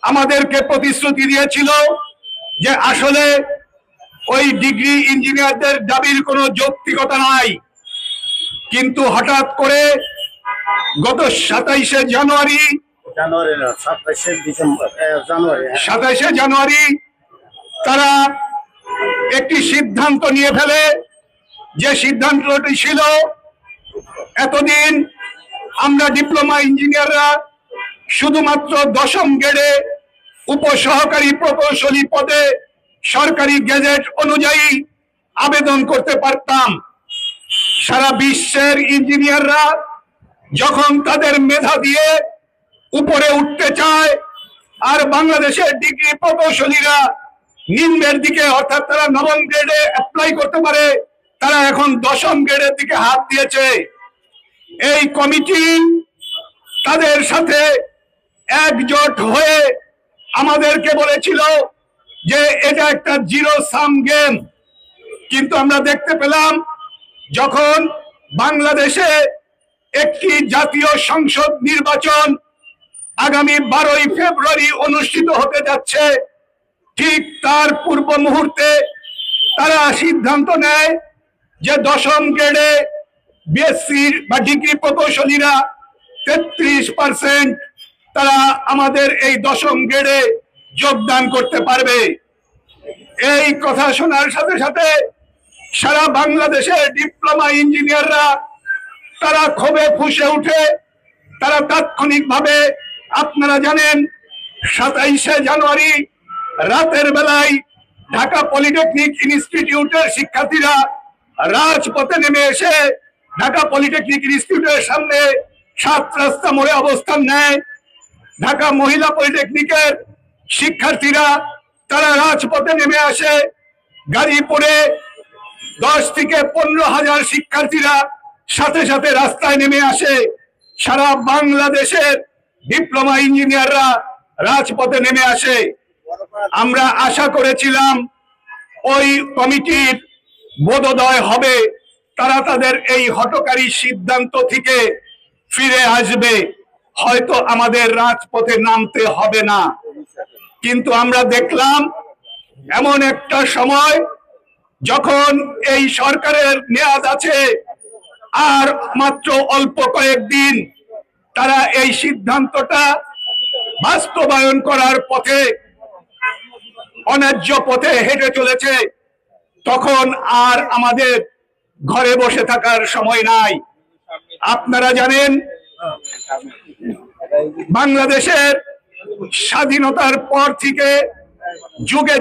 আমাদেরকে প্রতিশ্রুতি দিয়েছিল যে আসলে ওই ডিগ্রি ইঞ্জিনিয়ারদের দাবির কোনো যৌক্তিকতা নাই। কিন্তু হঠাৎ করে গত 27শে জানুয়ারি 27শে জানুয়ারি তারা একটি সিদ্ধান্ত নিয়ে ফেলে, যে সিদ্ধান্তটি ছিল এতদিন আমরা ডিপ্লোমা ইঞ্জিনিয়াররা শুধুমাত্র 10ম গ্রেডে উপসহকারী প্রকৌশলী পদে সরকারি গেজেট অনুযায়ী আবেদন করতে পারতাম। সারা বিশ্বের ইঞ্জিনিয়াররা যখন তাদের মেধা দিয়ে উপরে উঠতে চায়, আর বাংলাদেশের ডিগ্রি প্রকৌশলীরা নিম্নের দিকে অর্থাৎ তারা 9ম গ্রেডে অ্যাপ্লাই করতে পারে, তারা এখন 10ম গ্রেডের দিকে হাত দিয়েছে। এই কমিটি তাদের সাথে একজোট হয়ে আমাদেরকে বলেছিল যে এটা একটা জিরো সাম গেম। কিন্তু আমরা দেখতে পেলাম যখন বাংলাদেশে একটি জাতীয় সংসদ নির্বাচন আগামী 12ই ফেব্রুয়ারি অনুষ্ঠিত হতে যাচ্ছে, ঠিক তার পূর্ব মুহূর্তে তারা সিদ্ধান্ত নেয় যে 10ম গ্রেডে বিএসসি বা ডিগ্রি প্রকৌশলীরা 33% তারা আমাদের এই 10ম গ্রেডে যোগদান করতে পারবে। এই কথা শোনার সাথে সাথে সারা বাংলাদেশের ডিপ্লোমা ইঞ্জিনিয়াররা তারা ক্ষোভে ফুঁসে উঠে তারা তাৎক্ষণিকভাবে, আপনারা জানেন 27শে জানুয়ারি রাতের বেলায় ঢাকা পলিটেকনিক ইনস্টিটিউটের শিক্ষার্থীরা রাজপথে নেমে এসে ঢাকা পলিটেকনিক ইনস্টিটিউটের সামনে 7 রাস্তা মোড়ে অবস্থান নেয়। ঢাকা মহিলা পলিটেকনিকের শিক্ষার্থীরা তারা রাজপথে নেমে আসে, গাড়ি পড়ে 10 থেকে 15,000 শিক্ষার্থীরা সাথে সাথে রাস্তায় নেমে আসে। সারা বাংলাদেশের ডিপ্লোমা ইঞ্জিনিয়াররা রাজপথে নেমে আসে। আমরা আশা করেছিলাম ওই কমিটির বোধোদয় হবে, তারা তাদের এই হঠকারী সিদ্ধান্ত থেকে ফিরে আসবে, হয়তো আমাদের রাজপথে নামতে হবে না। কিন্তু আমরা দেখলাম এমন একটা সময় যখন এই সরকারের মেয়াদ আছে আর মাত্র অল্প কয়েকদিন, তারা এই সিদ্ধান্তটা বাস্তবায়ন করার পথে অন্যায্য পথে হেঁটে চলেছে। তখন আর আমাদের ঘরে বসে থাকার সময় নাই। আপনারা জানেন বাংলাদেশের স্বাধীনতার পর থেকে যুগে